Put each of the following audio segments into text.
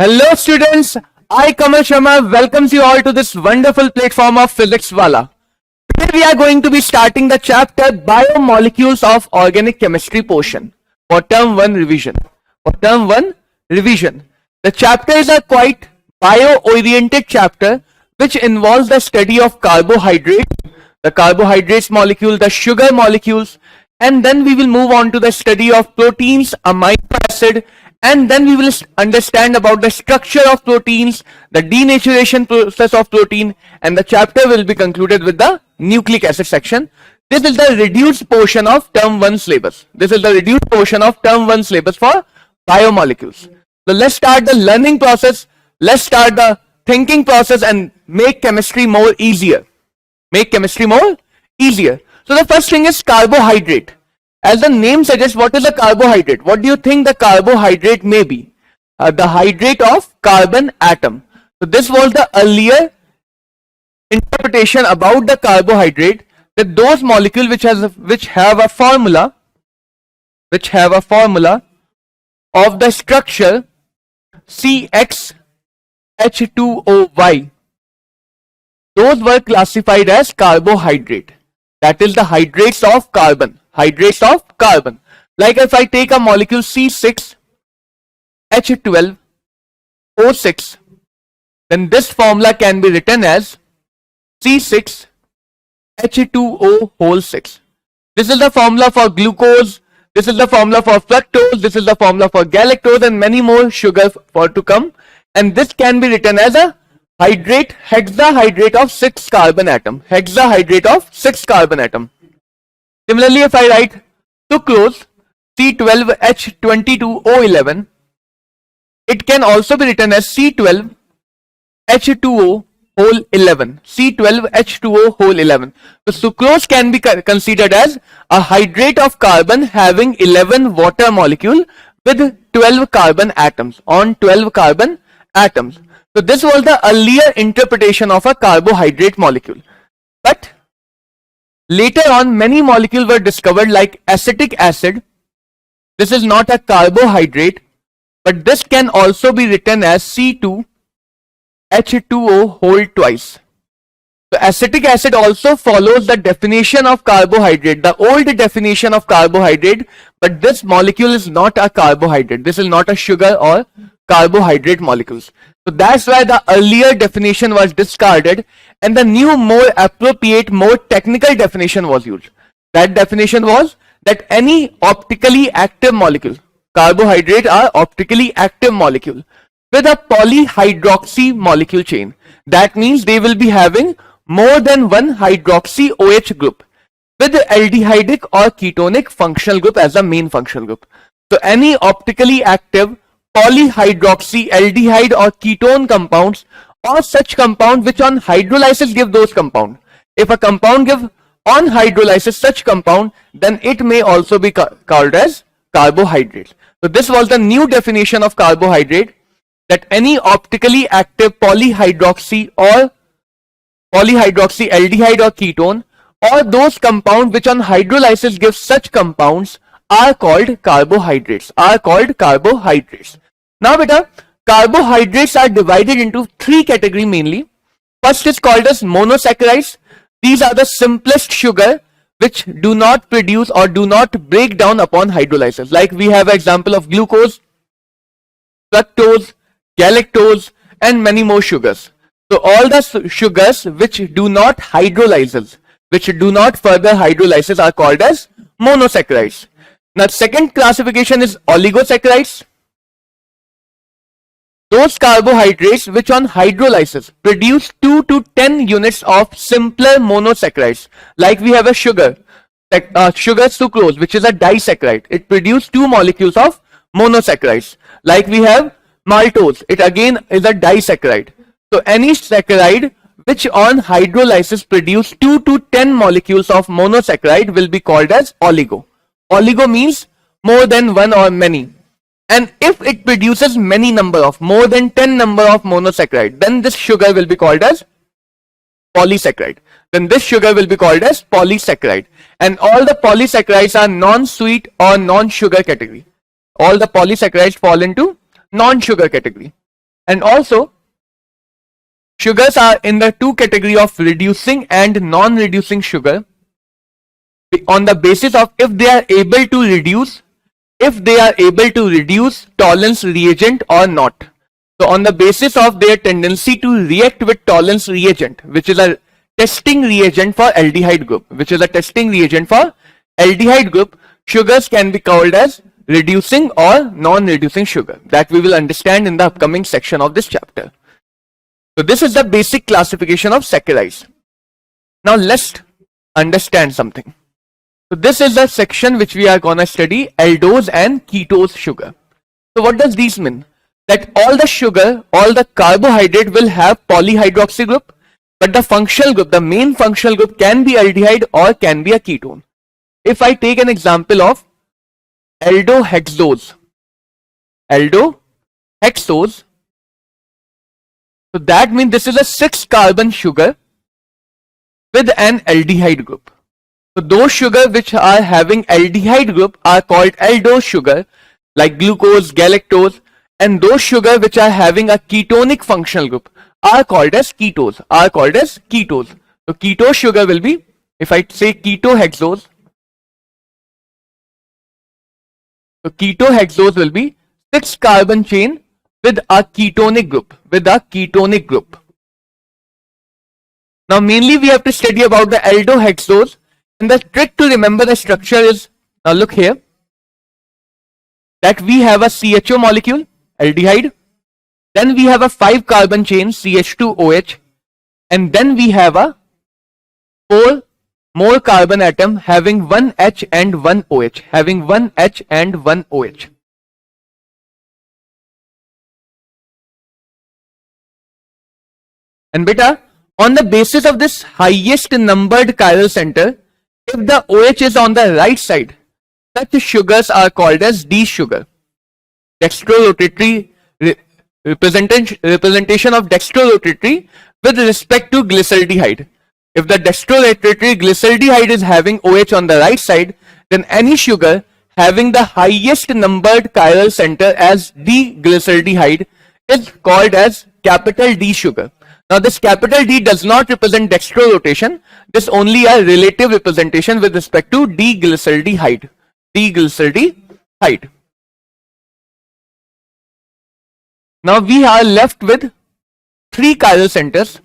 Hello students, I Kamal Sharma welcomes you all to this wonderful platform of Physics Wala. Today we are going to be starting the chapter Biomolecules of Organic Chemistry portion for term 1 revision. The chapter is a quite bio-oriented chapter which involves the study of carbohydrates, the carbohydrates molecule, the sugar molecules, and then we will move on to the study of proteins, amino acid, and then we will understand about the structure of proteins, the denaturation process of protein, and the chapter will be concluded with the nucleic acid section. This is the reduced portion of term 1 syllabus. This is the reduced portion of term 1 syllabus for biomolecules. So let's start the learning process. Let's start the thinking process and make chemistry more easier. Make chemistry more easier. So the first thing is carbohydrate. As the name suggests, what is a carbohydrate? What do you think the carbohydrate may be? The hydrate of carbon atom. So this was the earlier interpretation about the carbohydrate, that those molecules which have a formula of the structure CxH2OY, those were classified as carbohydrate. That is the hydrates of carbon. Like if I take a molecule C6H12O6, then this formula can be written as C6H2O whole 6. This is the formula for glucose, this is the formula for fructose, this is the formula for galactose, and many more sugars for to come. And this can be written as a hydrate, hexahydrate of 6 carbon atom. Similarly, if I write sucrose C12H22O11, it can also be written as C12H2O whole 11. C12H2O whole 11. So sucrose can be considered as a hydrate of carbon having 11 water molecule with 12 carbon atoms. So this was the earlier interpretation of a carbohydrate molecule. But later on, many molecules were discovered like acetic acid. This is not a carbohydrate, but this can also be written as C2H2O whole twice. So acetic acid also follows the definition of carbohydrate, the old definition of carbohydrate, but this molecule is not a carbohydrate. This is not a sugar or carbohydrate molecules. So that's why the earlier definition was discarded and the new, more appropriate, more technical definition was used. That definition was that any optically active molecule, carbohydrate are optically active molecule with a polyhydroxy molecule chain. That means they will be having more than one hydroxy OH group with aldehydic or ketonic functional group as a main functional group. So any optically active polyhydroxy, aldehyde or ketone compounds, or such compound which on hydrolysis give those compound. If a compound give on hydrolysis such compound, then it may also be called as carbohydrate. So this was the new definition of carbohydrate, that any optically active polyhydroxy aldehyde or ketone, or those compounds which on hydrolysis give such compounds are called carbohydrates. Now beta, carbohydrates are divided into 3 categories mainly. First is called as monosaccharides. These are the simplest sugar which do not produce or do not break down upon hydrolysis. Like we have an example of glucose, fructose, galactose, and many more sugars. So all the sugars which do not hydrolysis, which do not further hydrolysis, are called as monosaccharides. Now second classification is oligosaccharides. Those carbohydrates which on hydrolysis produce 2 to 10 units of simpler monosaccharides. Like we have a sugar sucrose, which is a disaccharide. It produces 2 molecules of monosaccharides. Like we have maltose, it again is a disaccharide. So any saccharide which on hydrolysis produce 2 to 10 molecules of monosaccharide will be called as oligo. Oligo means more than one or many. And if it produces many number of, more than 10 number of monosaccharide, then this sugar will be called as polysaccharide. And all the polysaccharides are non-sweet or non-sugar category. All the polysaccharides fall into non-sugar category. And also, sugars are in the two category of reducing and non-reducing sugar on the basis of if they are able to reduce tolerance reagent or not. So on the basis of their tendency to react with tolerance reagent, which is a testing reagent for aldehyde group, sugars can be called as reducing or non-reducing sugar. That we will understand in the upcoming section of this chapter. So this is the basic classification of saccharides. Now let's understand something. So this is the section which we are gonna study, aldose and ketose sugar. So what does this mean? That all the carbohydrate will have polyhydroxy group, but the main functional group can be aldehyde or can be a ketone. If I take an example of aldohexose, so that means this is a 6-carbon sugar with an aldehyde group. So those sugar which are having aldehyde group are called aldose sugar, like glucose, galactose, and those sugar which are having a ketonic functional group are called as ketose. So ketose sugar will be, if I say ketohexose, so ketohexose will be 6-carbon chain with a ketonic group. Now mainly we have to study about the aldohexose, and the trick to remember the structure is, now look here, that we have a CHO molecule, aldehyde, then we have a 5-carbon chain CH2OH, and then we have a 4 more carbon atom having 1 H and 1 OH, And beta, on the basis of this highest numbered chiral center, if the OH is on the right side, such sugars are called as D sugar. Dextrorotatory representation of dextrorotatory with respect to glyceraldehyde. If the dextrorotatory glyceraldehyde is having OH on the right side, then any sugar having the highest numbered chiral center as D-glyceraldehyde is called as capital D sugar. Now this capital D does not represent dextrorotation. This only a relative representation with respect to D-glyceraldehyde. Now we are left with 3 chiral centers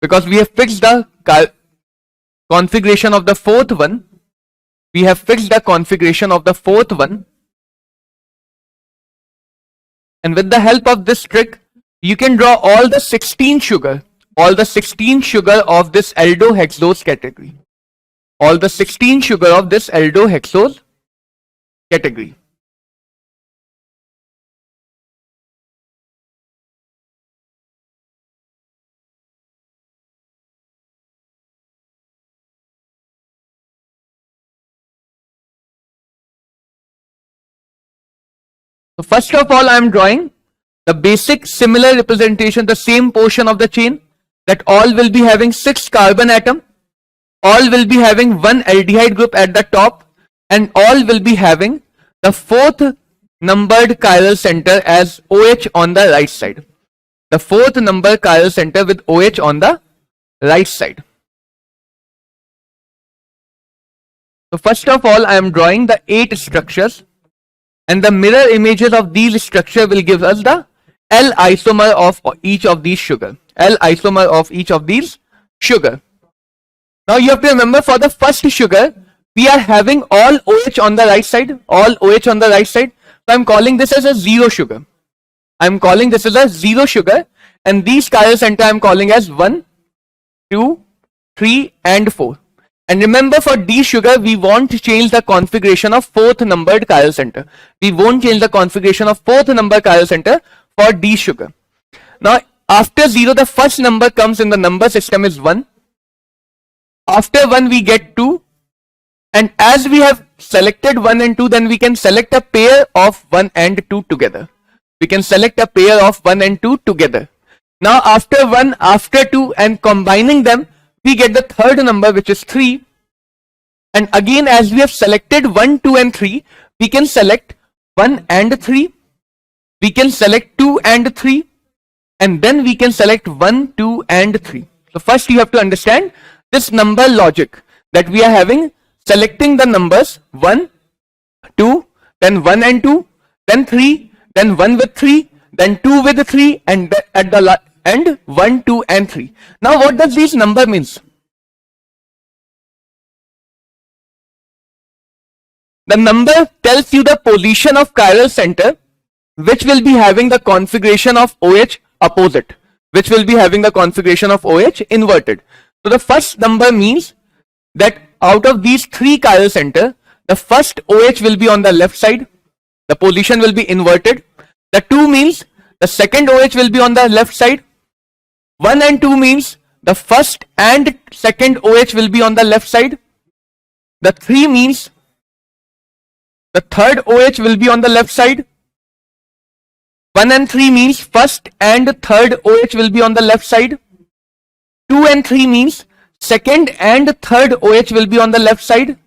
because we have fixed the configuration of the fourth one. And with the help of this trick, you can draw all the 16 sugar of this aldohexose category. So first of all, I am drawing the basic similar representation, the same portion of the chain, that all will be having 6 carbon atom, all will be having 1 aldehyde group at the top, and all will be having the 4th numbered chiral center as OH on the right side. The 4th numbered chiral center with OH on the right side. So first of all, I am drawing the 8 structures, and the mirror images of these structures will give us the L isomer of each of these sugar. Now you have to remember, for the first sugar, we are having all OH on the right side. So I am calling this as a 0 sugar. And these chiral center I am calling as 1, 2, 3 and 4. And remember, for D sugar, we won't change the configuration of 4th numbered chiral center. For D sugar. Now, after 0, the first number comes in the number system is 1. After 1, we get 2. And as we have selected 1 and 2, then we can select a pair of 1 and 2 together. Now, after 1, after 2, and combining them, we get the third number, which is 3. And again, as we have selected 1, 2 and 3, we can select 1 and 3. We can select 2 and 3. and then we can select 1, 2 and 3. So first you have to understand this number logic, that we are having selecting the numbers 1, 2, then 1 and 2, then 3, then 1 with 3, then 2 with 3, and at the end 1, 2 and 3. Now what does this number means? The number tells you the position of chiral center, which will be having the configuration of OH opposite, which will be having the configuration of OH inverted. So the first number means that out of these three chiral center, the first OH will be on the left side, the position will be inverted. The 2 means the second OH will be on the left side. 1 and 2 means the first and second OH will be on the left side. The 3 means the third OH will be on the left side. 1 and 3 means first and third OH will be on the left side. 2 and 3 means second and third OH will be on the left side.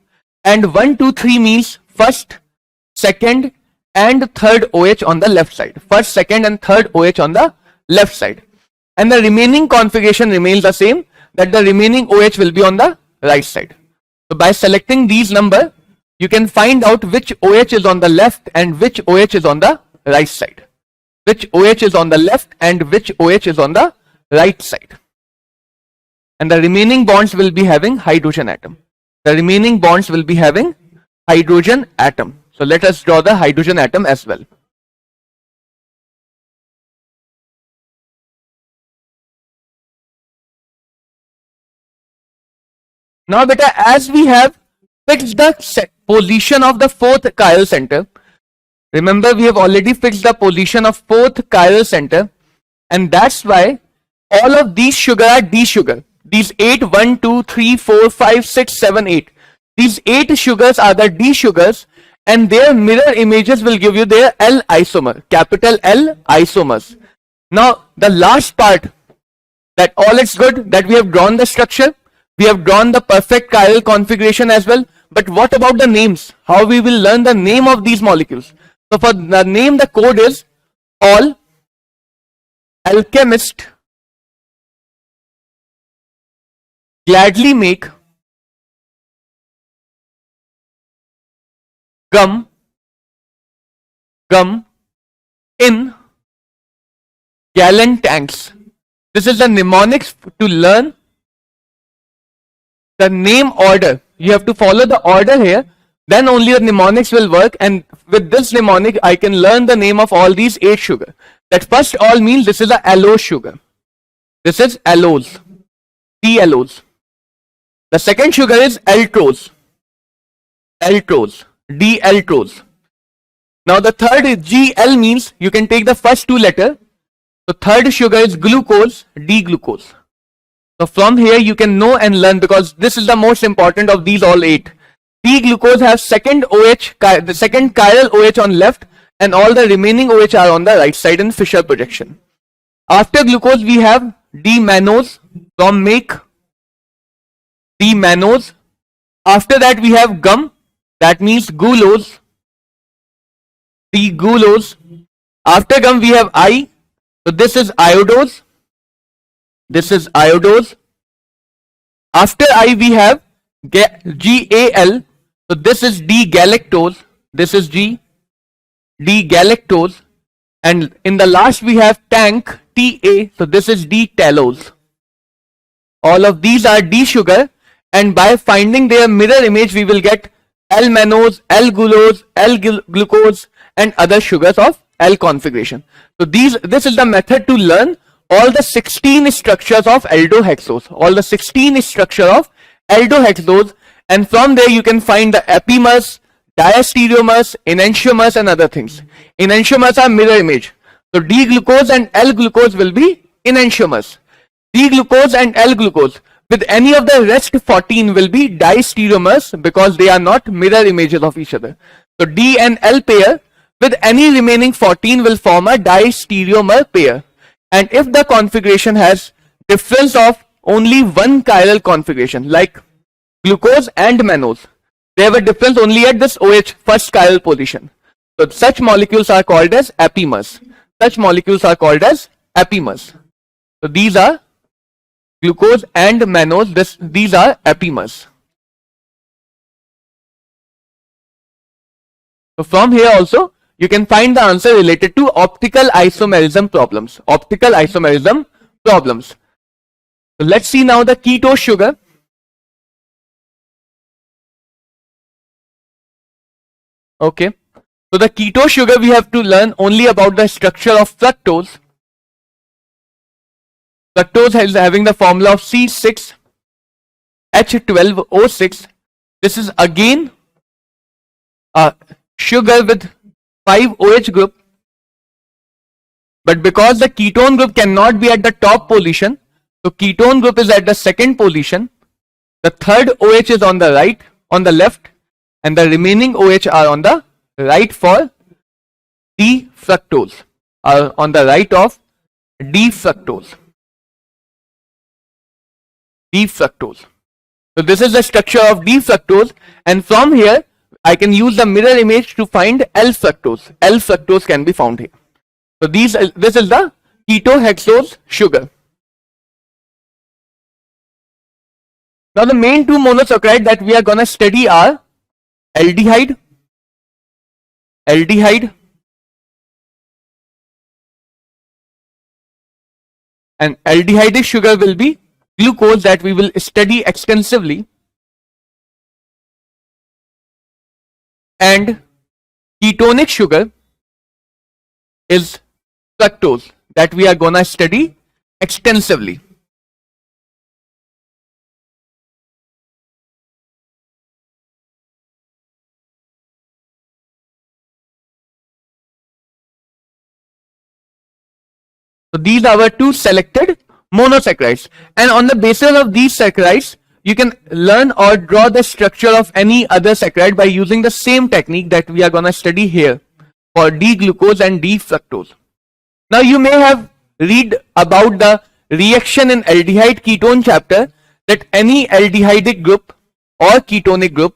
And 1, 2, 3 means first, second and third OH on the left side. First, second and third OH on the left side. And the remaining configuration remains the same, that the remaining OH will be on the right side. So by selecting these numbers, you can find out which OH is on the left and which OH is on the right side. Which OH is on the left and which OH is on the right side. And the remaining bonds will be having hydrogen atom. The remaining bonds will be having hydrogen atom. So let us draw the hydrogen atom as well. Now beta, as we have fixed the position of the fourth chiral center, remember we have already fixed the position of fourth chiral center, and that's why all of these sugar are D sugar. These 8, 1, 2, 3, 4, 5, 6, 7, 8. These 8 sugars are the D sugars, and their mirror images will give you their L isomer, capital L isomers. Now the last part, that all it's good that we have drawn the structure, we have drawn the perfect chiral configuration as well, but what about the names? How we will learn the name of these molecules? So for the name, the code is all alchemist gladly make gum in gallon tanks. This is the mnemonics to learn the name order. You have to follow the order here, then only the mnemonics will work, and with this mnemonic I can learn the name of all these 8 sugar. That first all means this is a allose sugar. This is allose, D-allose. The second sugar is altrose, D-altrose. Now the third is GL, means you can take the first 2 letters. So third sugar is glucose, D-glucose. So from here you can know and learn, because this is the most important of these all 8. D-glucose has second OH, the second chiral OH on left, and all the remaining OH are on the right side in Fischer projection. After glucose we have D-mannose, from make D-mannose. After that we have gum, that means gulose, D-gulose. After gum we have I, so this is iodose. This is iodose. After I we have GAL, so this is D-galactose. This is D-galactose. And in the last we have tank, TA, so this is D-talose. All of these are D sugar, and by finding their mirror image we will get L-mannose, L-gulose, L-glucose and other sugars of L configuration. So this is the method to learn all the 16 structures of aldohexose, all the 16 structure of aldohexose, and from there you can find the epimers, diastereomers, enantiomers and other things. Enantiomers are mirror image. So D-glucose and L-glucose will be enantiomers. D-glucose and L-glucose with any of the rest 14 will be diastereomers, because they are not mirror images of each other. So D and L pair with any remaining 14 will form a diastereomer pair. And if the configuration has difference of only one chiral configuration, like glucose and mannose, they have a difference only at this OH, first chiral position. So such molecules are called as epimers. Such molecules are called as epimers. So these are glucose and mannose. These are epimers. So from here also you can find the answer related to optical isomerism problems. Optical isomerism problems. So let's see now the ketose sugar. Okay. So the ketose sugar, we have to learn only about the structure of fructose. Fructose is having the formula of C6H12O6. This is again a sugar with 5OH group. But because the ketone group cannot be at the top position, so ketone group is at the second position. The third OH is on the right, on the left, and the remaining OH are on the right for D-fructose, are on the right of D-fructose. D-fructose. So this is the structure of D-fructose, and from here I can use the mirror image to find L-fructose. L-fructose can be found here. So this is the ketohexose sugar. Now the main two monosaccharide that we are gonna study are aldehyde, and aldehyde sugar will be glucose that we will study extensively, and ketonic sugar is fructose that we are gonna study extensively. So these are our two selected monosaccharides, and on the basis of these saccharides you can learn or draw the structure of any other saccharide by using the same technique that we are gonna study here for D-glucose and D-fructose. Now you may have read about the reaction in aldehyde ketone chapter, that any aldehydic group or ketonic group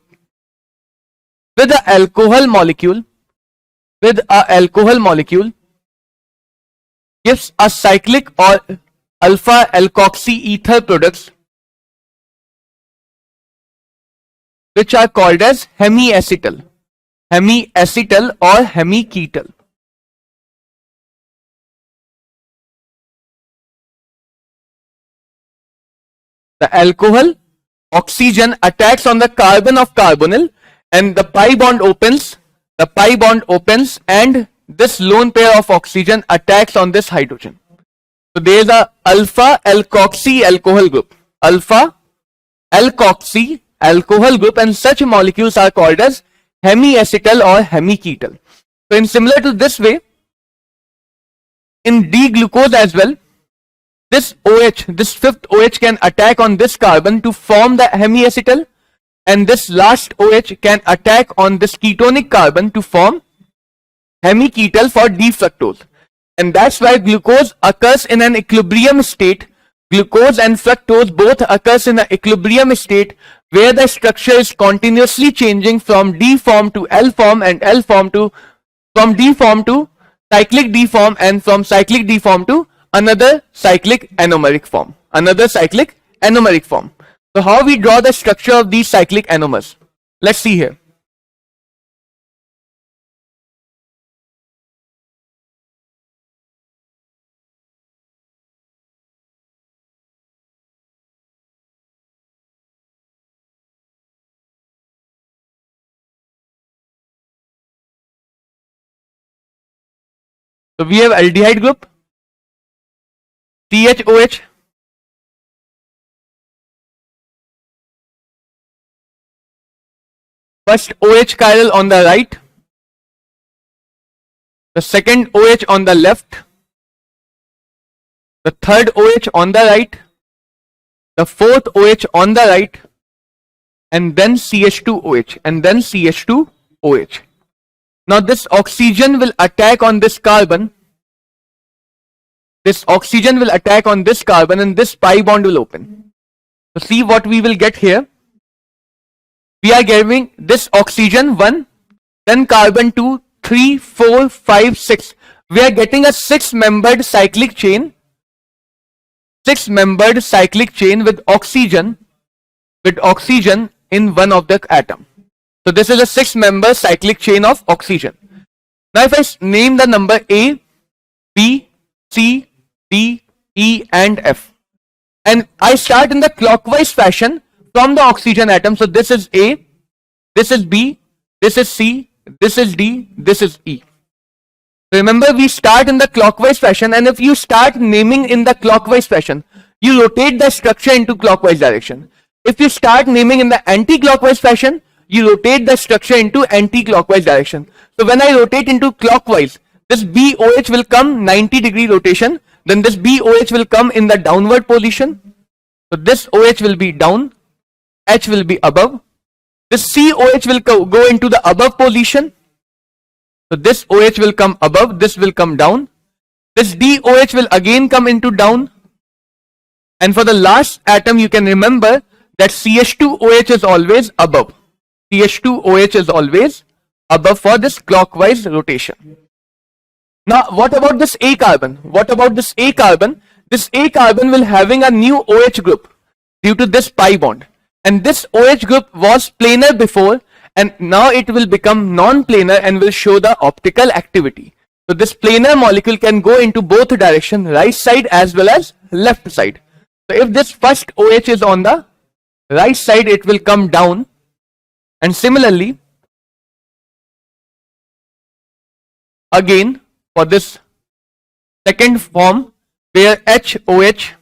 with a alcohol molecule gives a cyclic or alpha alkoxy ether products which are called as hemiacetal or hemiketal. The alcohol oxygen attacks on the carbon of carbonyl, and the pi bond opens, and this lone pair of oxygen attacks on this hydrogen. So there is a alpha alkoxy alcohol group, and such molecules are called as hemiacetal or hemiketal. So in similar to this way, in D-glucose as well, this OH, this fifth OH can attack on this carbon to form the hemiacetal, and this last OH can attack on this ketonic carbon to form hemiketal for D-fructose. And that's why glucose occurs in an equilibrium state. Glucose and fructose both occurs in an equilibrium state where the structure is continuously changing from D form to L form, and L form to, from D form to cyclic D form, and from cyclic D form to another cyclic anomeric form. So how we draw the structure of these cyclic anomers? Let's see here. So we have aldehyde group, CHOH, first OH chiral on the right, the second OH on the left, the third OH on the right, the fourth OH on the right, and then CH2OH, Now this oxygen will attack on this carbon. And this pi bond will open. So see what we will get here. We are giving this oxygen 1, then carbon 2, 3, 4, 5, 6. we are getting a six-membered cyclic chain with oxygen in one of the atom. So this is a six-member cyclic chain of oxygen. Now if I name the number A, B, C, D, E and F, and I start in the clockwise fashion from the oxygen atom. So this is A, this is B, this is C, this is D, this is E. Remember, we start in the clockwise fashion, and if you start naming in the clockwise fashion, you rotate the structure into clockwise direction. If you start naming in the anti-clockwise fashion, you rotate the structure into anti-clockwise direction. So when I rotate into clockwise, this BOH will come 90-degree rotation, then this BOH will come in the downward position. So this OH will be down, H will be above. This COH will go into the above position. So this OH will come above, this will come down. This DOH will again come into down. And for the last atom, you can remember that CH2OH is always above. CH2OH is always above for this clockwise rotation. Now, what about this A carbon? This A carbon will having a new OH group due to this pi bond. And this OH group was planar before, and now it will become non-planar and will show the optical activity. So this planar molecule can go into both direction, right side as well as left side. So if this first OH is on the right side, it will come down. And similarly, again for this second form, where HOH,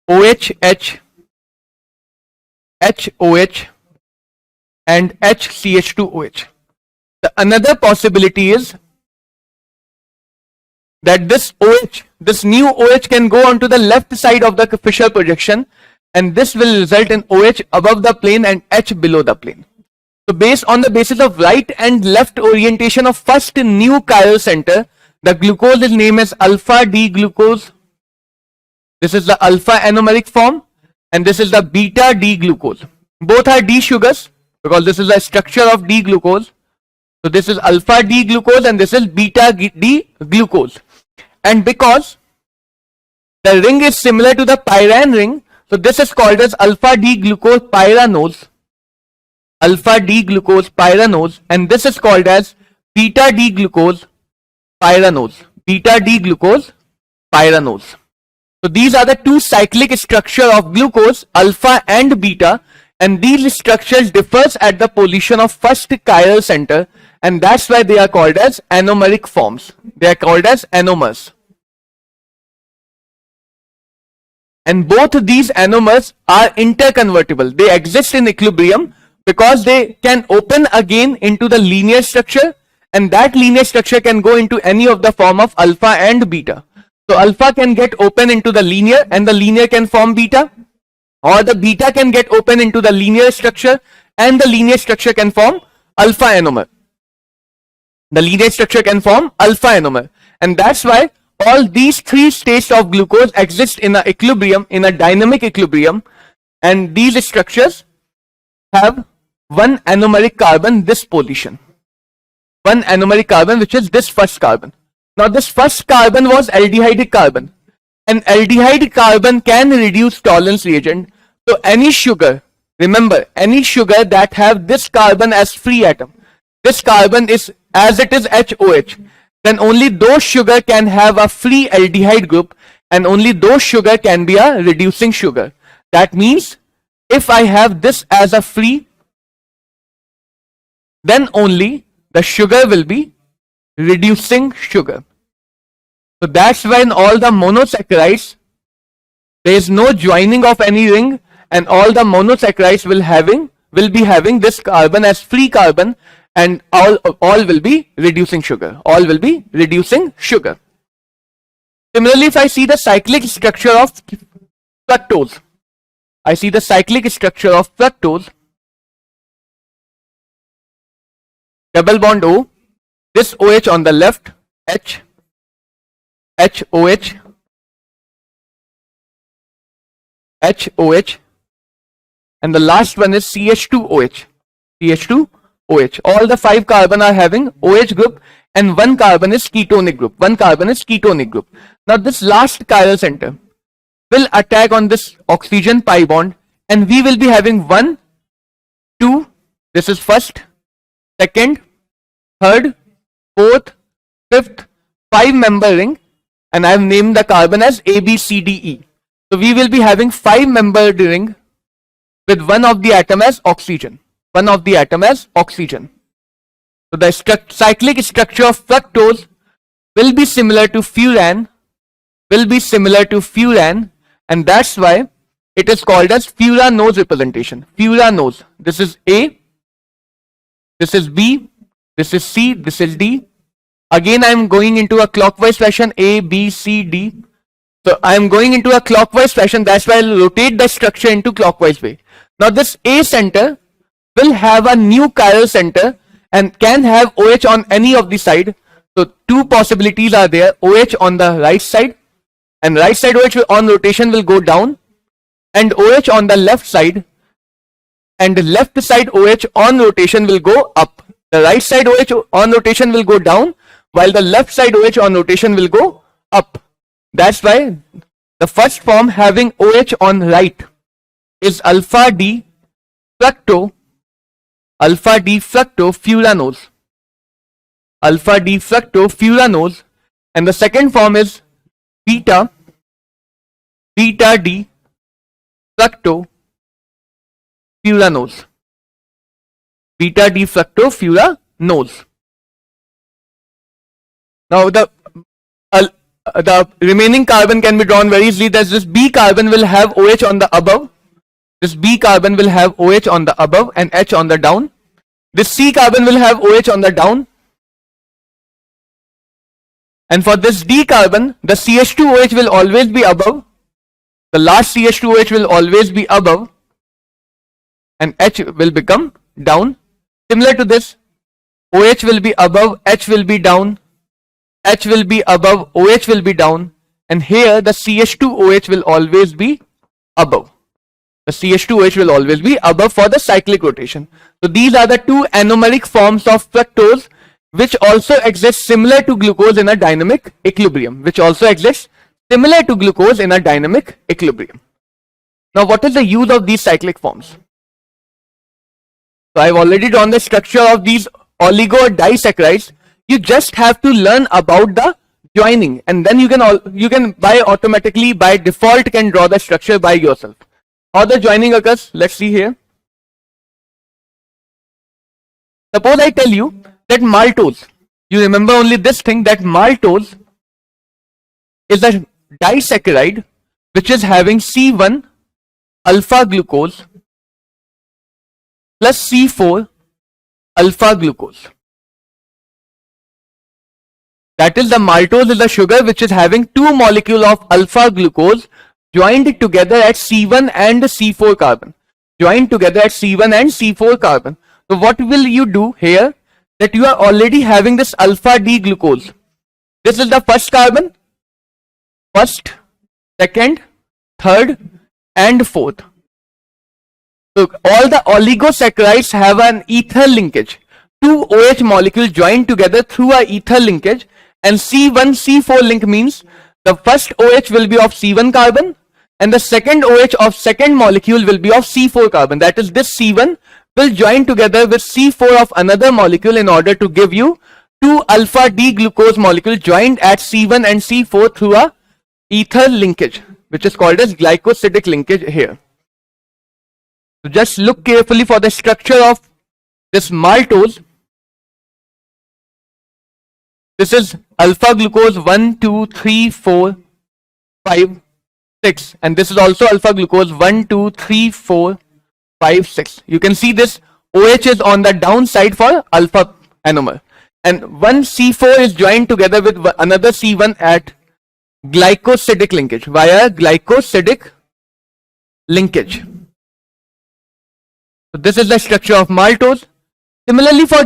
OHH, HOH and HCH2OH. The another possibility is that this OH, this new OH can go onto the left side of the Fisher projection, and this will result in OH above the plane and H below the plane. So based on the basis of right and left orientation of first new chiral center, the glucose is named as alpha D glucose. This is the alpha anomeric form, and this is the beta D glucose. Both are D sugars because this is a structure of D glucose. So this is alpha D glucose and this is beta D glucose. And because the ring is similar to the pyran ring, so this is called as alpha D glucose pyranose. Alpha D glucose pyranose, and this is called as beta D glucose pyranose. Beta D glucose pyranose. So these are the two cyclic structure of glucose, alpha and beta, and these structures differs at the position of first chiral center, and that's why they are called as anomeric forms. They are called as anomers. And both these anomers are interconvertible. They exist in equilibrium because they can open again into the linear structure, and that linear structure can go into any of the form of alpha and beta. So alpha can get open into the linear and the linear can form beta, or the beta can get open into the linear structure and the linear structure can form alpha anomer. The linear structure can form alpha anomer, and that's why all these three states of glucose exist in a equilibrium, in a dynamic equilibrium, and these structures have one anomeric carbon, this position. One anomeric carbon, which is this first carbon. Now this first carbon was aldehydic carbon, and aldehyde carbon can reduce tolerance reagent. So any sugar, remember, any sugar that have this carbon as free atom, this carbon is as it is HOH, then only those sugar can have a free aldehyde group, and only those sugar can be a reducing sugar. That means if I have this as a free, then only the sugar will be reducing sugar. So that's why in all the monosaccharides, there is no joining of any ring, and all the monosaccharides will be having this carbon as free carbon, and all will be reducing sugar. All will be reducing sugar. Similarly, if I see the cyclic structure of fructose, double bond O, this OH on the left, H, HOH, HOH, and the last one is CH2OH, OH. All the 5 carbon are having OH group and 1 carbon is ketonic group. 1 carbon is ketonic group. Now this last chiral center will attack on this oxygen pi bond and we will be having 1, 2, this is first, second, third, fourth, fifth, 5 member ring and I have named the carbon as A, B, C, D, E. So we will be having 5 membered ring with one of the atom as oxygen. One of the atom as oxygen. So the cyclic structure of fructose will be similar to furan, and that's why it is called as furanose representation. Furanose. This is A, this is B, this is C, this is D. Again I am going into a clockwise fashion, A, B, C, D. So I am going into a clockwise fashion, that's why I will rotate the structure into clockwise way. Now this A center will have a new chiral center and can have OH on any of the side. So 2 possibilities are there, OH on the right side and right side OH on rotation will go down and OH on the left side and the left side OH on rotation will go up. The right side OH on rotation will go down while the left side OH on rotation will go up. That's why the first form having OH on right is alpha D fructofuranose. Alpha D fructofuranose, and the second form is beta D fructofuranose. Beta D fructofuranose. Now the remaining carbon can be drawn very easily. There's this B carbon will have OH on the above. This B carbon will have OH on the above and H on the down. This C carbon will have OH on the down. And for this D carbon, the CH2OH will always be above. The last CH2OH will always be above. And H will become down. Similar to this, OH will be above, H will be down. H will be above, OH will be down. And here the CH2OH will always be above. The CH2OH will always be above for the cyclic rotation. So these are the 2 anomeric forms of fructose which also exist similar to glucose in a dynamic equilibrium. Now what is the use of these cyclic forms? So I have already drawn the structure of these oligo or disaccharides. You just have to learn about the joining and then you can automatically by default can draw the structure by yourself. How the joining occurs? Let's see here. Suppose I tell you that maltose, you remember only this thing, that maltose is a disaccharide which is having C1 alpha glucose plus C4 alpha glucose. That is, the maltose is a sugar which is having 2 molecules of alpha glucose joined together at C1 and C4 carbon. So what will you do here? That you are already having this alpha D glucose. This is the first carbon, first, second, third and fourth. So all the oligosaccharides have an ether linkage. 2 OH molecules joined together through a ether linkage, and C1 C4 link means the first OH will be of C1 carbon and the second OH of second molecule will be of C4 carbon. That is, this C1 will join together with C4 of another molecule in order to give you 2 alpha D glucose molecules joined at C1 and C4 through a ether linkage, which is called as glycosidic linkage here. So just look carefully for the structure of this maltose. This is alpha glucose 1, 2, 3, 4, 5, 6, and this is also alpha glucose 1, 2, 3, 4, 5, 6. You can see this OH is on the downside for alpha anomer, and one C4 is joined together with another C1 at glycosidic linkage via glycosidic linkage. So this is the structure of maltose. Similarly, for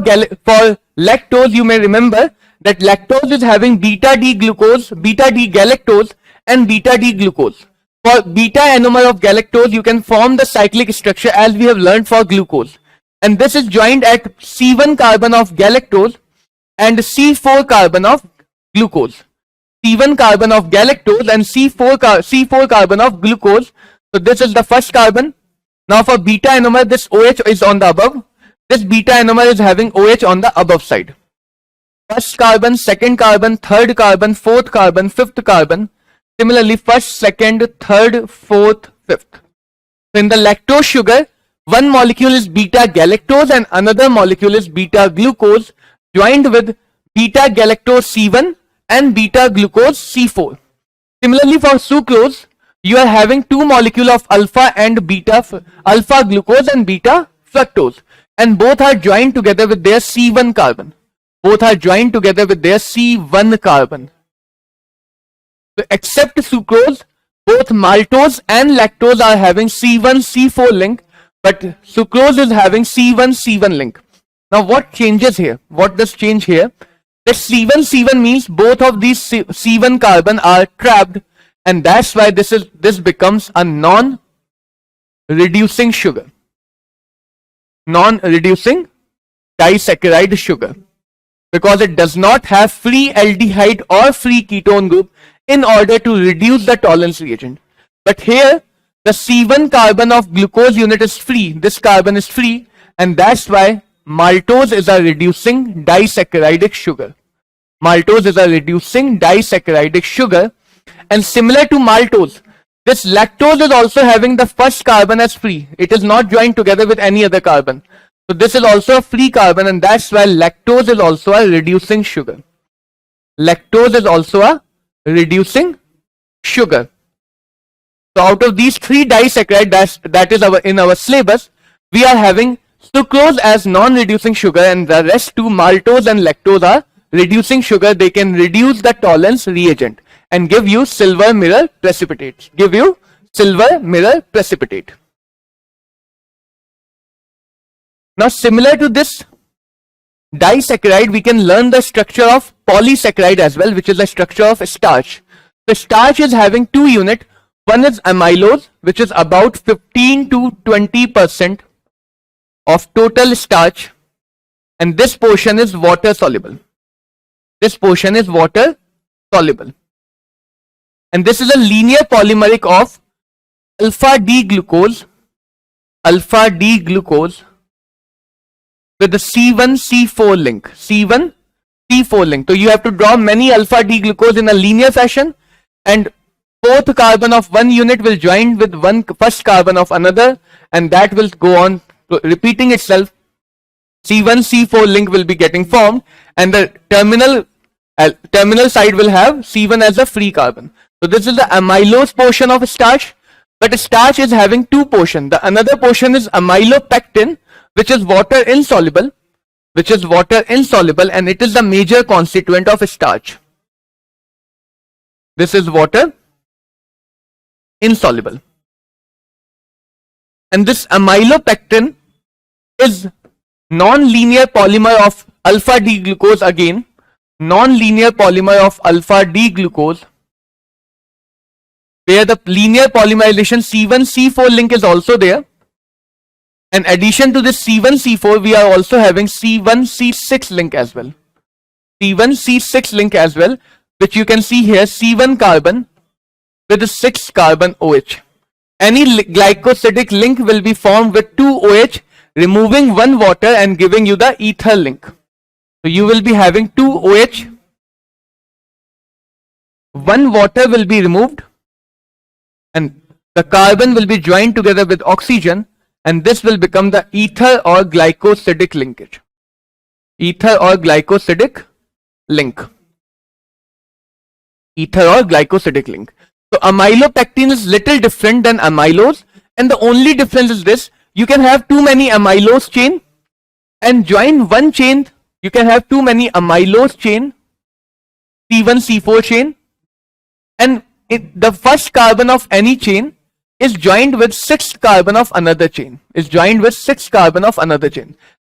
lactose, you may remember that lactose is having beta D glucose, beta D galactose and beta D glucose. For beta anomer of galactose, you can form the cyclic structure as we have learned for glucose. and this is joined at C1 carbon of galactose and C4 carbon of glucose. C1 carbon of galactose and C4 carbon of glucose. So this is the first carbon. Now for beta enomer, this OH is on the above. This beta enomer is having OH on the above side. First carbon, second carbon, third carbon, fourth carbon, fifth carbon. Similarly, first, second, third, fourth, fifth. So in the lactose sugar, one molecule is beta galactose and another molecule is beta glucose joined with beta galactose C1 and beta glucose C4. Similarly, for sucrose, you are having two molecules of alpha and beta, alpha glucose and beta fructose, and both are joined together with their C1 carbon. Both are joined together with their C1 carbon. So except sucrose, both maltose and lactose are having C1-C4 link, but sucrose is having C1-C1 link. Now what changes here? What does change here? That C1-C1 means both of these C1 carbon are trapped, and that's why this becomes a non-reducing sugar. Non-reducing disaccharide sugar, because it does not have free aldehyde or free ketone group in order to reduce the tolerance reagent. But here the C1 carbon of glucose unit is free. This carbon is free, and that's why maltose is a reducing disaccharidic sugar. Maltose is a reducing disaccharidic sugar, and similar to maltose, this lactose is also having the first carbon as free. It is not joined together with any other carbon. So this is also a free carbon, and that's why lactose is also a reducing sugar. Lactose is also a reducing sugar. So out of these three disaccharides that is in our syllabus, we are having sucrose as non-reducing sugar, and the rest two, maltose and lactose, are reducing sugar. They can reduce the tolerance reagent and give you silver mirror precipitate. Now similar to this disaccharide, we can learn the structure of polysaccharide as well, which is the structure of starch. The starch is having two units. One is amylose, which is about 15 to 20% of total starch, and this portion is water soluble. This portion is water soluble. And this is a linear polymeric of alpha D glucose with the C1-C4 link. C1-C4 link. So you have to draw many alpha D glucose in a linear fashion, and fourth carbon of one unit will join with one first carbon of another, and that will go on repeating itself. C1-C4 link will be getting formed, and the terminal side will have C1 as a free carbon. So this is the amylose portion of starch, but starch is having two portions. The another portion is amylopectin, which is water insoluble, and it is the major constituent of starch. This is water insoluble, and this amylopectin is non-linear polymer of alpha D glucose, again non-linear polymer of alpha D glucose, where the linear polymerization C1-C4 link is also there. In addition to this C1-C4, we are also having C1-C6 link as well. C1-C6 link as well, which you can see here, C1 carbon with a 6 carbon OH. Any glycosidic link will be formed with 2 OH, removing one water and giving you the ether link. So you will be having 2 OH, one water will be removed, and the carbon will be joined together with oxygen, and this will become the ether or glycosidic linkage. Ether or glycosidic link. So amylopectin is little different than amylose, and the only difference is this: you can have too many amylose chain and join one chain. You can have too many amylose chain, C1-C4 chain, and the first carbon of any chain is joined with 6th carbon of another chain.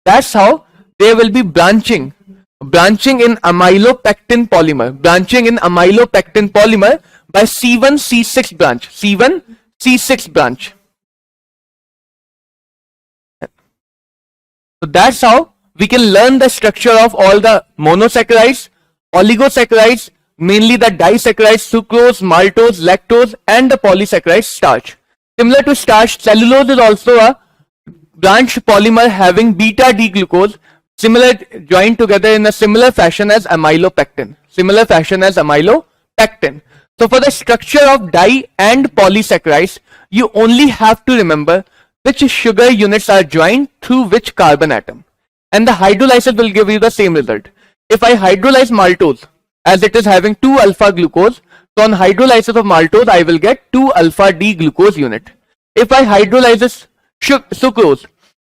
That's how there will be branching in amylopectin polymer, by C1-C6 branch. So that's how we can learn the structure of all the monosaccharides, oligosaccharides, mainly the disaccharides, sucrose, maltose, lactose, and the polysaccharides starch. Similar to starch, cellulose is also a branched polymer having beta D glucose, similar joined together in a similar fashion as amylopectin. Similar fashion as amylopectin. So for the structure of di and polysaccharides, you only have to remember which sugar units are joined through which carbon atom. And the hydrolysis will give you the same result. If I hydrolyze maltose, as it is having 2 alpha glucose, so on hydrolysis of maltose, I will get 2 alpha D glucose unit. If I hydrolyze sucrose,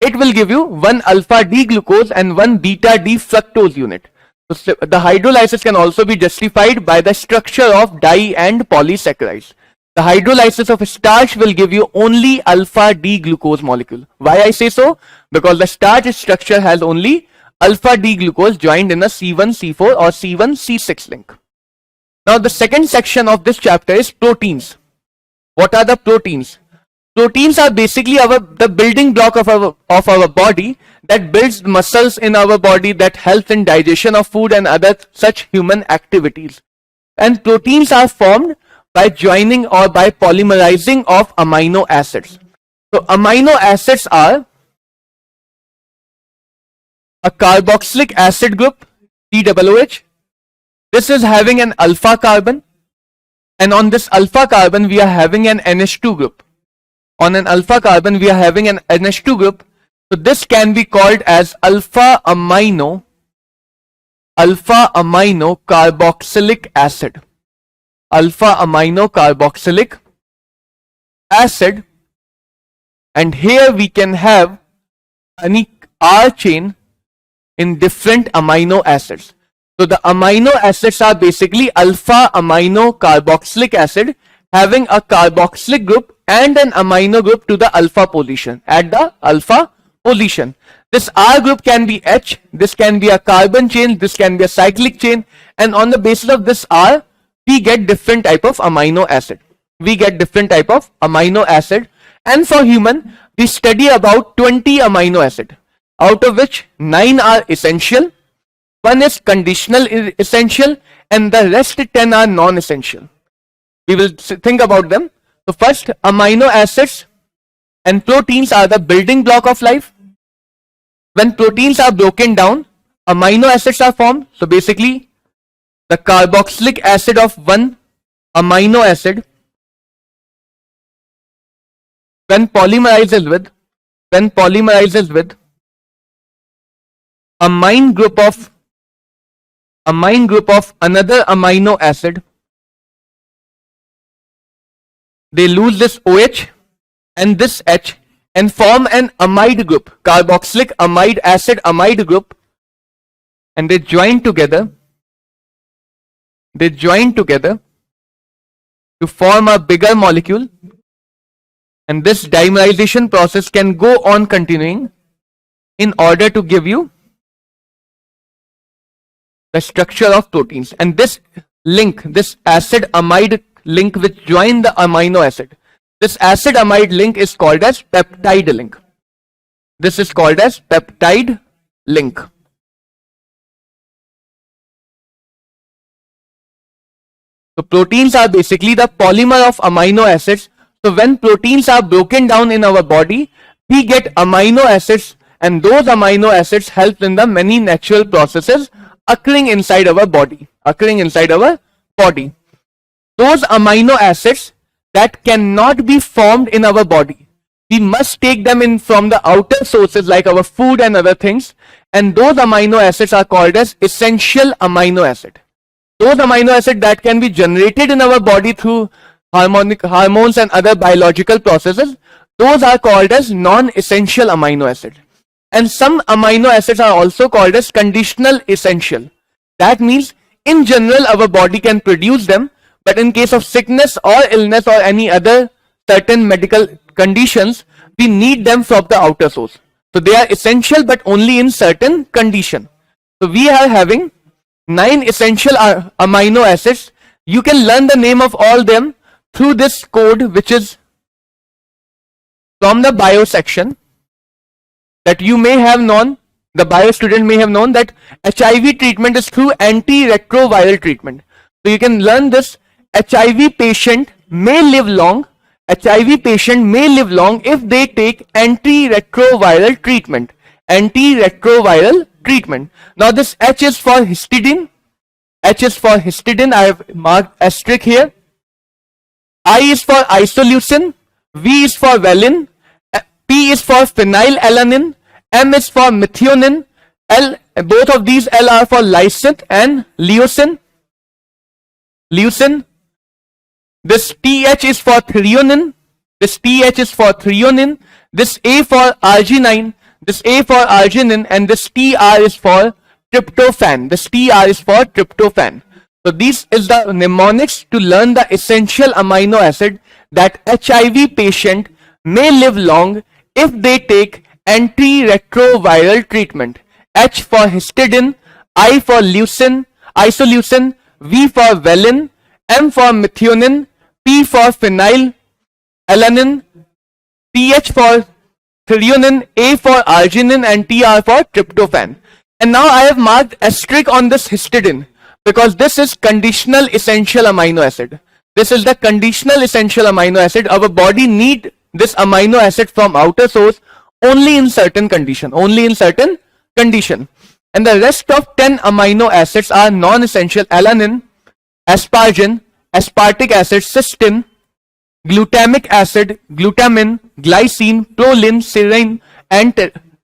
it will give you 1 alpha D glucose and 1 beta D fructose unit. So the hydrolysis can also be justified by the structure of di and polysaccharides. The hydrolysis of starch will give you only alpha D glucose molecule. Why I say so? Because the starch structure has only alpha D glucose joined in a C1C4 or C1C6 link. Now the second section of this chapter is proteins. What are the proteins? Proteins are basically the building block of our body that builds muscles in our body, that helps in digestion of food and other such human activities. And proteins are formed by joining or by polymerizing of amino acids. So amino acids are a carboxylic acid group, COOH. This is having an alpha carbon, and on this alpha carbon we are having an NH2 group. On an alpha carbon we are having an NH2 group. So this can be called as alpha amino carboxylic acid. Alpha amino carboxylic acid, and here we can have any R chain in different amino acids. So the amino acids are basically alpha amino carboxylic acid having a carboxylic group and an amino group to the alpha position, at the alpha position. This R group can be H, this can be a carbon chain, this can be a cyclic chain, and on the basis of this R, we get different type of amino acid. And for human, we study about 20 amino acid, out of which 9 are essential, 1 is conditional essential, and the rest 10 are non-essential. We will think about them. So first, amino acids and proteins are the building block of life. When proteins are broken down, amino acids are formed. So basically, the carboxylic acid of one amino acid, when polymerizes with amine group of another amino acid, they lose this OH and this H and form an amide group, carboxylic amide acid amide group, and they join together to form a bigger molecule, and this dimerization process can go on continuing in order to give you the structure of proteins. And this link, this acid amide link which join the amino acid, this acid amide link is called as peptide link. This is called as peptide link. So proteins are basically the polymer of amino acids. So when proteins are broken down in our body, we get amino acids, and those amino acids help in the many natural processes occurring inside our body. Those amino acids that cannot be formed in our body, we must take them in from the outer sources like our food and other things, and those amino acids are called as essential amino acid. Those amino acids that can be generated in our body through hormones and other biological processes, those are called as non-essential amino acids. And some amino acids are also called as conditional essential. That means in general our body can produce them, but in case of sickness or illness or any other certain medical conditions, we need them from the outer source. So they are essential but only in certain condition. So we are having 9 essential amino acids. You can learn the name of all them through this code which is from the bio section. that you may have known, the bio student may have known that HIV treatment is through antiretroviral treatment. So you can learn this. HIV patient may live long. HIV patient may live long if they take antiretroviral treatment. Antiretroviral treatment. Now this H is for histidine. H is for histidine. I have marked asterisk here. I is for isoleucine. V is for valine. P is for phenylalanine. M is for methionine. L, both of these L are for lysine and leucine. Leucine. This TH is for threonine. This TH is for threonine. This A for arginine. This A for arginine, and this TR is for tryptophan. This TR is for tryptophan. So this is the mnemonics to learn the essential amino acid that HIV patient may live long if they take antiretroviral treatment. H for histidine, I for leucine, isoleucine, V for valine, M for methionine, P for phenylalanine, TH for threonine, A for arginine, and TR for tryptophan. And now I have marked asterisk on this histidine because this is conditional essential amino acid. This is the conditional essential amino acid. Our body need this amino acid from outer source only in certain condition. Only in certain condition. And the rest of 10 amino acids are non-essential: alanine, asparagine, aspartic acid, cysteine, glutamic acid, glutamine, glycine, proline, serine, and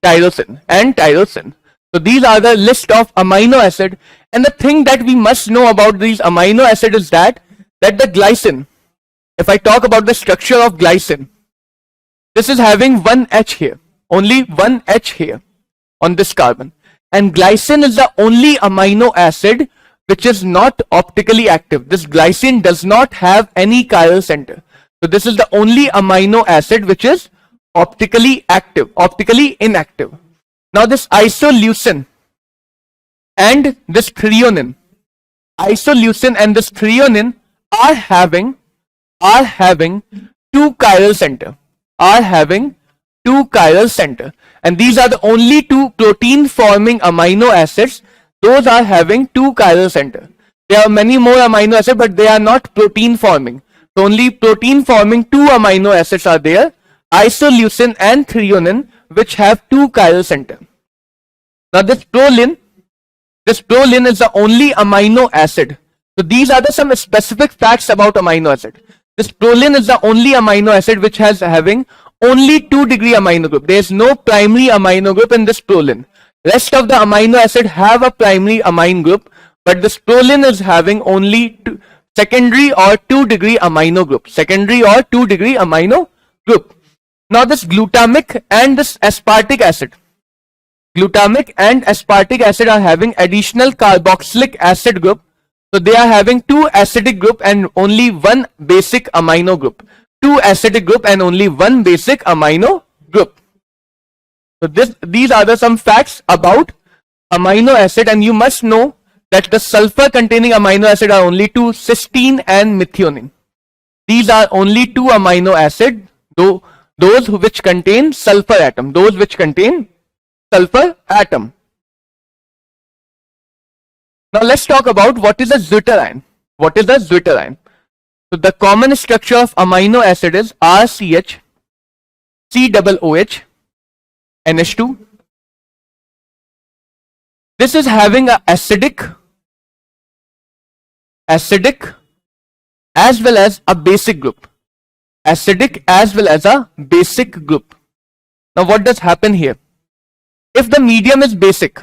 tyrosine. So these are the list of amino acid. And the thing that we must know about these amino acid is that the glycine, if I talk about the structure of glycine, this is having one H here, only one H here on this carbon. And glycine is the only amino acid which is not optically active. This glycine does not have any chiral center. So this is the only amino acid which is optically active, optically inactive. Now this isoleucine and this threonine, isoleucine and this threonine are having two chiral center, and these are the only two protein forming amino acids. Those are having two chiral center. There are many more amino acids, but they are not protein forming. So only protein forming two amino acids are there, isoleucine and threonine, which have two chiral center. Now this proline is the only amino acid. So these are some specific facts about amino acid. This proline is the only amino acid which has having only 2-degree amino group. There is no primary amino group in this proline. Rest of the amino acid have a primary amino group, but this proline is having only secondary or 2-degree amino group. Secondary or 2-degree amino group. Now this glutamic and this aspartic acid. Glutamic and aspartic acid are having additional carboxylic acid group. So they are having two acidic group and only one basic amino group. Two acidic group and only one basic amino group. So these are some facts about amino acid, and you must know that the sulfur containing amino acid are only two, cysteine and methionine. These are only two amino acid, though those which contain sulfur atom. Those which contain sulfur atom. Now let's talk about what is a zwitterion. What is a zwitterion? So the common structure of amino acid is RCH, COOH, NH2. This is having a acidic as well as a basic group. Acidic as well as a basic group. Now what does happen here? If the medium is basic,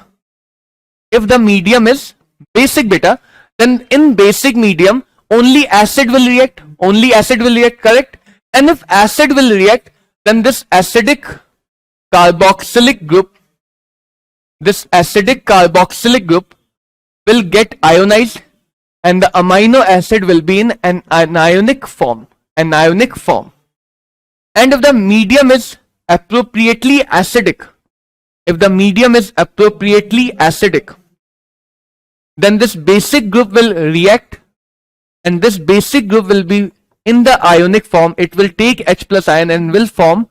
beta, then in basic medium only acid will react, correct? And if acid will react, then this acidic carboxylic group will get ionized, and the amino acid will be in an anionic form. And if the medium is appropriately acidic, then this basic group will react, and this basic group will be in the ionic form. It will take H plus ion and will form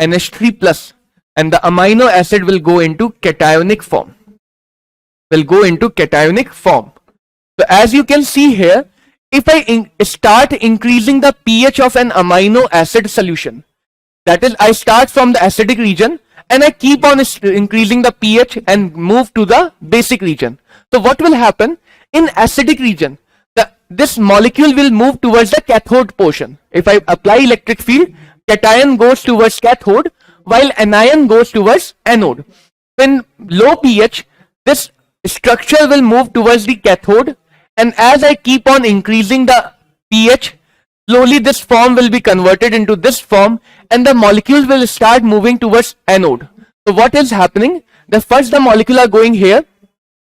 NH3 plus. and the amino acid will go into cationic form. So as you can see here, if I start increasing the pH of an amino acid solution, that is, I start from the acidic region and I keep on increasing the pH and move to the basic region. So what will happen in acidic region? This molecule will move towards the cathode portion. If I apply electric field, cation goes towards cathode while anion goes towards anode. In low pH, this structure will move towards the cathode, and as I keep on increasing the pH, slowly this form will be converted into this form and the molecules will start moving towards anode. So what is happening? First the molecule are going here,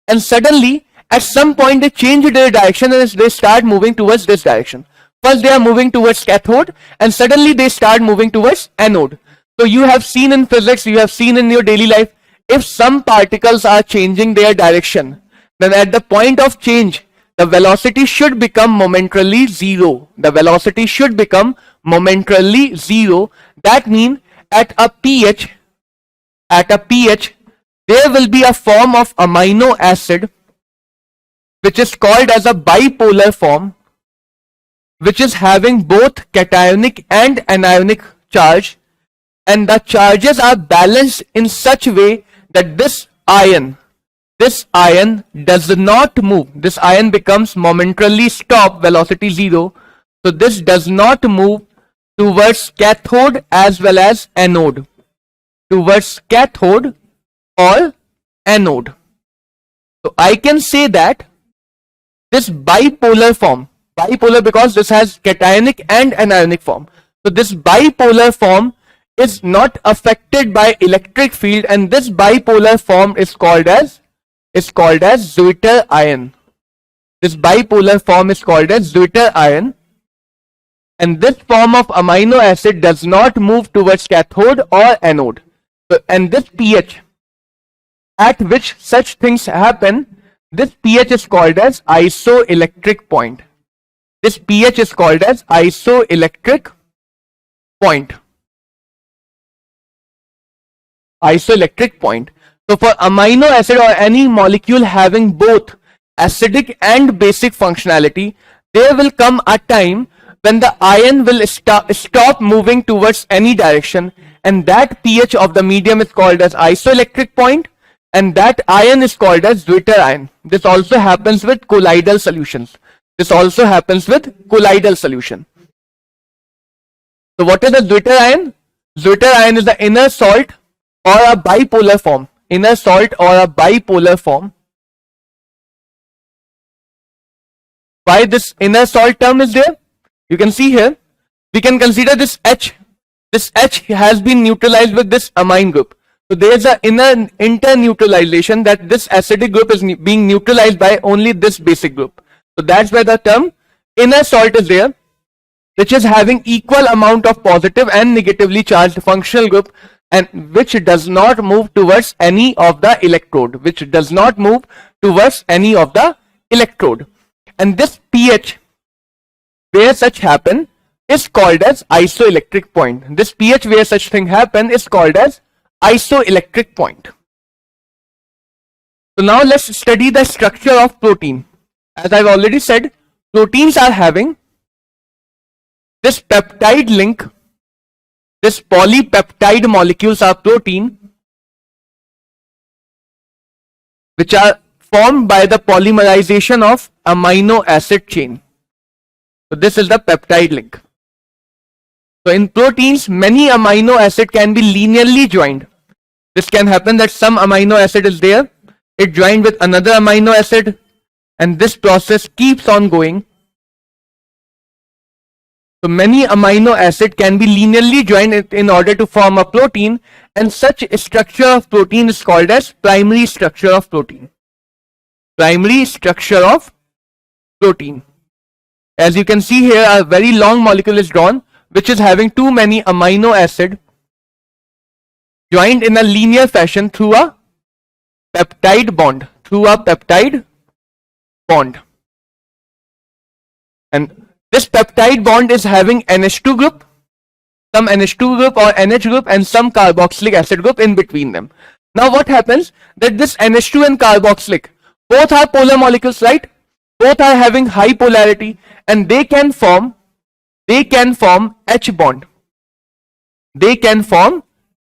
and suddenly at some point they change their direction and they start moving towards this direction. First they are moving towards cathode and suddenly they start moving towards anode. So you have seen in physics, you have seen in your daily life, if some particles are changing their direction, then at the point of change, the velocity should become momentarily zero. That means at a pH, there will be a form of amino acid which is called as a bipolar form, which is having both cationic and anionic charge, and the charges are balanced in such way that this ion does not move. This ion becomes momentarily stop, velocity zero. So this does not move towards cathode as well as anode. Towards cathode or anode. So I can say that this bipolar form, because this has cationic and anionic form. So this bipolar form is not affected by electric field, and this bipolar form is called as Zwitter ion. This bipolar form is called as Zwitter ion, and this form of amino acid does not move towards cathode or anode. So, and this pH at which such things happen, this pH is called as isoelectric point. This pH is called as isoelectric point. Isoelectric point. So for amino acid or any molecule having both acidic and basic functionality, there will come a time when the ion will stop moving towards any direction, and that pH of the medium is called as isoelectric point, and that ion is called as Zwitter ion. This also happens with colloidal solutions. So what is the Zwitter ion? Zwitter ion is the inner salt or a bipolar form. Why this inner salt term is there? You can see here, we can consider this H. This H has been neutralized with this amine group. So there is an interneutralization, that this acidic group is being neutralized by only this basic group. So that's why the term inner salt is there, which is having equal amount of positive and negatively charged functional group, and which does not move towards any of the electrode. And this pH where such happen is called as isoelectric point. This pH where such thing happen is called as isoelectric point. So now let's study the structure of protein. As I've already said, proteins are having this peptide link. This polypeptide molecules are protein, which are formed by the polymerization of amino acid chain. So this is the peptide link. So in proteins, many amino acid can be linearly joined. This can happen that some amino acid is there, it joined with another amino acid, and this process keeps on going. So many amino acid can be linearly joined in order to form a protein, and such a structure of protein is called as primary structure of protein. As you can see here, a very long molecule is drawn, which is having too many amino acid joined in a linear fashion through a peptide bond. And this peptide bond is having NH2 group. some NH2 group or NH group and some carboxylic acid group in between them. Now what happens that this NH2 and carboxylic both are polar molecules, right? Both are having high polarity and they can form H bond. They can form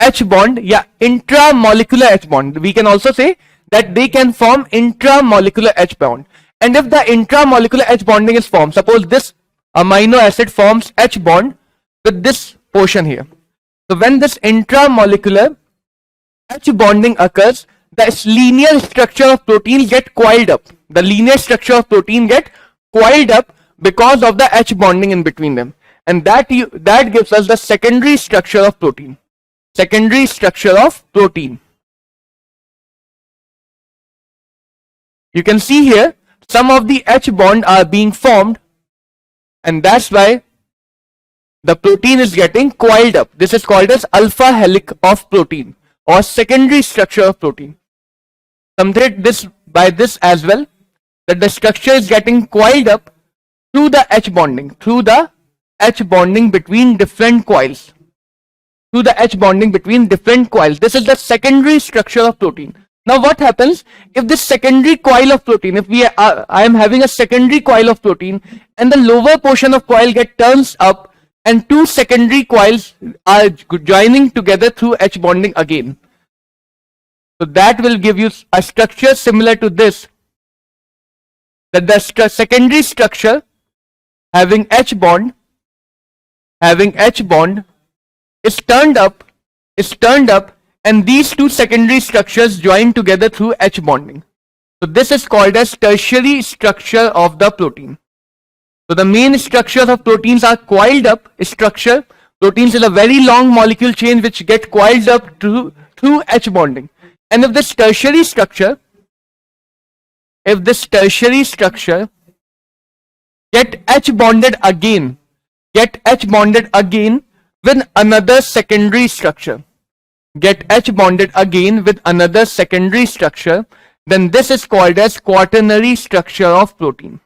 H bond, yeah, intramolecular H bond. We can also say that they can form intramolecular H bond. And if the intramolecular H bonding is formed, suppose this amino acid forms H bond with this portion here. So when this intramolecular H bonding occurs, the linear structure of protein get coiled up. The linear structure of protein get coiled up because of the H bonding in between them. And that gives us the secondary structure of protein. Secondary structure of protein. You can see here some of the H bond are being formed, and that's why the protein is getting coiled up. This is called as alpha helix of protein or secondary structure of protein. Something this by this as well, that the structure is getting coiled up through the H bonding, between different coils. This is the secondary structure of protein. Now what happens if this secondary coil of protein, if I am having a secondary coil of protein and the lower portion of coil get turns up and two secondary coils are joining together through H bonding again. So that will give you a structure similar to this, that the secondary structure having H bond is turned up and these two secondary structures join together through H bonding. So this is called as tertiary structure of the protein. So the main structures of proteins are coiled up structure. Proteins is a very long molecule chain which get coiled up through H bonding. And if this tertiary structure get H bonded again with another secondary structure, then this is called as quaternary structure of protein.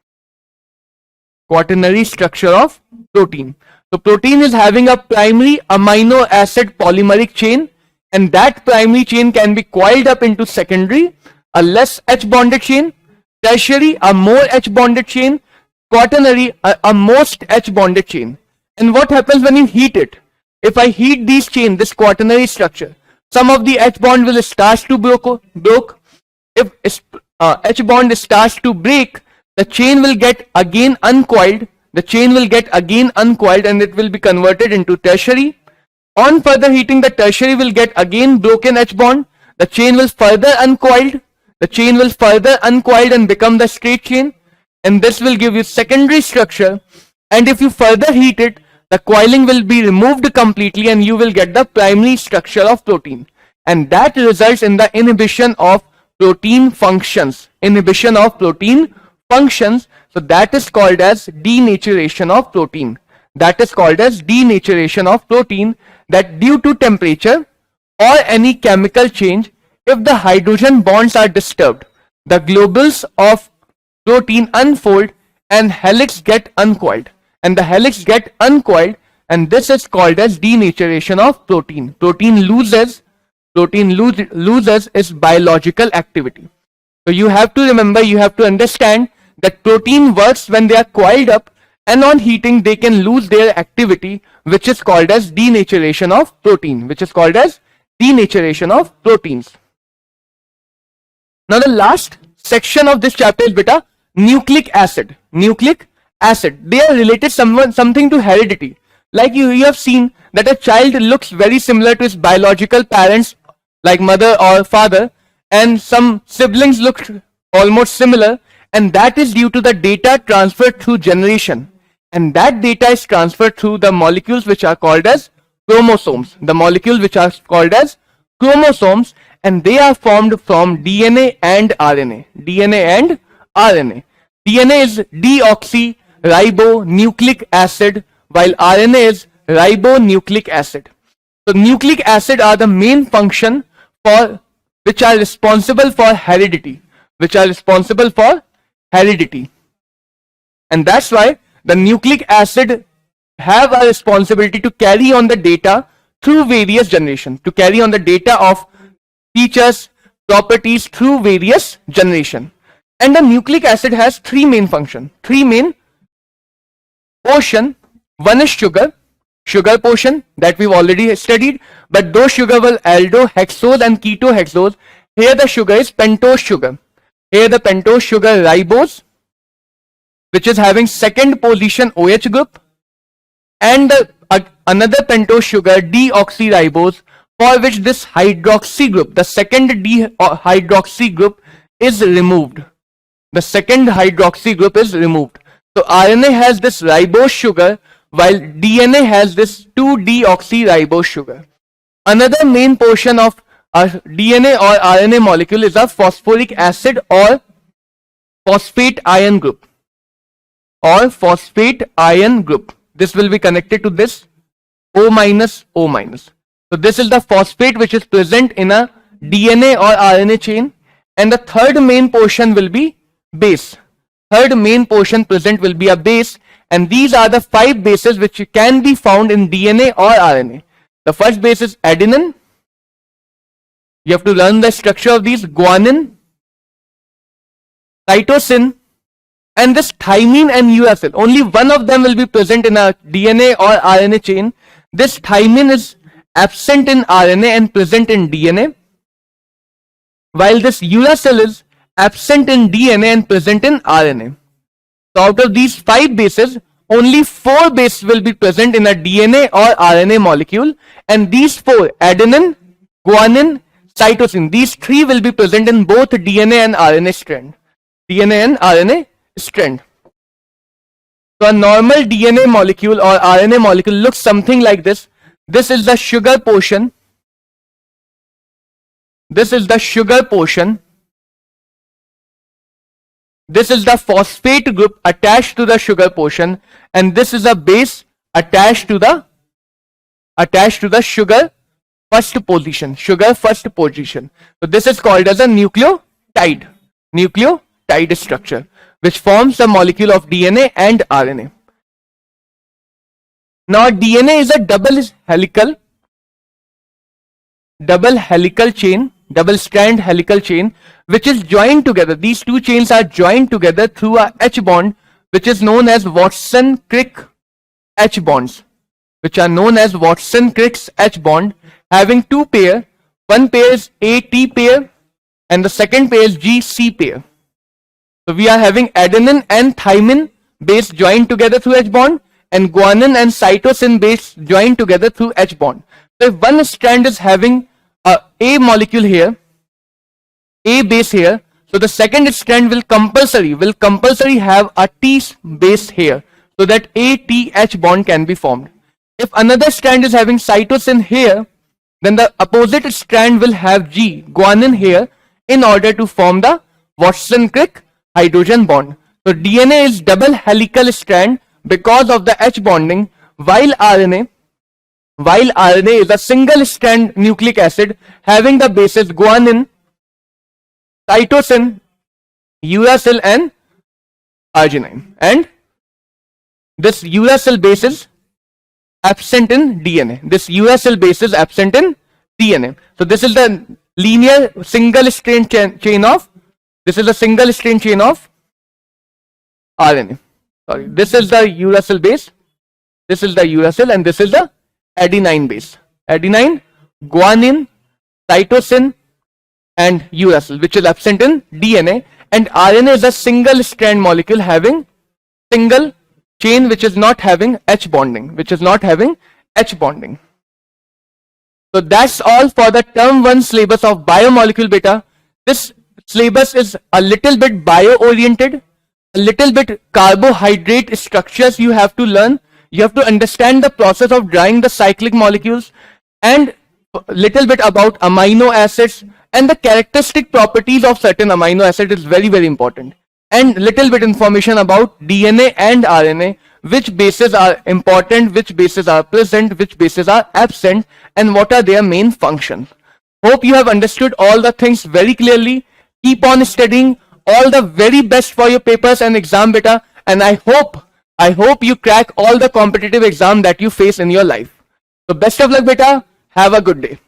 So protein is having a primary amino acid polymeric chain, and that primary chain can be coiled up into secondary, a less H bonded chain, tertiary, a more H bonded chain, quaternary, a most H bonded chain. And what happens when you heat it? If I heat these chain, this quaternary structure, some of the H bond will start to broke. If H bond starts to break, the chain will get again uncoiled. And it will be converted into tertiary. On further heating, the tertiary will get again broken H bond. The chain will further uncoiled. And become the straight chain. And this will give you secondary structure. And if you further heat it, the coiling will be removed completely and you will get the primary structure of protein. And that results in the inhibition of protein functions. So that is called as denaturation of protein. That due to temperature or any chemical change, if the hydrogen bonds are disturbed, the globules of protein unfold and helix get uncoiled. And this is called as denaturation of protein. Protein loses its biological activity. So you have to remember, you have to understand that protein works when they are coiled up, and on heating they can lose their activity, which is called as denaturation of protein. Now the last section of this chapter is nucleic acid. They are related something to heredity. Like you have seen that a child looks very similar to his biological parents, like mother or father, and some siblings look almost similar, and that is due to the data transferred through generation. And that data is transferred through the molecules which are called as chromosomes. And they are formed from DNA and RNA. DNA is deoxyribonucleic acid, while RNA is ribonucleic acid. So nucleic acid are the main function which are responsible for heredity. And that's why the nucleic acid have a responsibility to carry on the data through various generation, to carry on the data of features, properties through various generation. And the nucleic acid has three main function, three main portion. One is sugar portion that we've already studied, but those sugar were aldohexose and ketohexose. Here the sugar is pentose sugar. Here the pentose sugar ribose, which is having second position OH group, and another pentose sugar deoxyribose, for which this hydroxy group, the second hydroxy group is removed. The second hydroxy group is removed. So RNA has this ribose sugar, while DNA has this 2-deoxyribose sugar. Another main portion of our DNA or RNA molecule is a phosphoric acid or phosphate ion group. This will be connected to this O minus, O minus. So this is the phosphate which is present in a DNA or RNA chain. And the third main portion will be base. Third main portion present will be a base. And these are the 5 bases which can be found in DNA or RNA. The first base is adenine. You have to learn the structure of these. Guanine, cytosine, and this thymine and uracil. Only one of them will be present in a DNA or RNA chain. This thymine is absent in RNA and present in DNA, while this uracil is absent in DNA and present in RNA. So out of these 5 bases, only 4 bases will be present in a DNA or RNA molecule, and these 4, adenine, guanine, cytosine, these 3 will be present in both DNA and RNA strand. DNA and RNA strand. So a normal DNA molecule or RNA molecule looks something like this. This is the sugar portion. This is the sugar portion. This is the phosphate group attached to the sugar portion, and this is a base attached to the sugar first position. Sugar first position. So this is called as a nucleotide. Nucleotide structure, which forms the molecule of DNA and RNA. Now DNA is a double strand helical chain, which is joined together. These two chains are joined together through a H bond, which is known as Watson-Crick H bonds, H bond, having 2 pair. One pair is AT pair and the second pair is GC pair. So we are having adenine and thymine base joined together through H bond, and guanine and cytosine base joined together through H bond. So if one strand is having a molecule here, A base here, so the second strand will compulsory have a T base here, so that ATH bond can be formed. If another strand is having cytosine here, then the opposite strand will have G, guanine here, in order to form the Watson-Crick hydrogen bond. So DNA is double helical strand because of the H bonding, while RNA is a single strand nucleic acid having the bases guanine, cytosine, uracil and arginine, and this uracil base is absent in DNA. So this is the linear single strand chain of RNA. Sorry, this is the uracil base, this is the uracil, and this is the adenine base. Adenine, guanine, cytosine and uracil, which is absent in DNA, and RNA is a single strand molecule having single chain which is not having H bonding, So that's all for the term 1 syllabus of biomolecule beta. This syllabus is a little bit bio oriented, a little bit carbohydrate structures you have to learn. You have to understand the process of drying the cyclic molecules, and a little bit about amino acids, and the characteristic properties of certain amino acid is very, very important. And little bit information about DNA and RNA, which bases are important, which bases are present, which bases are absent, and what are their main functions. Hope you have understood all the things very clearly. Keep on studying. All the very best for your papers and exam beta, and I hope I hope you crack all the competitive exam that you face in your life. So best of luck, beta. Have a good day.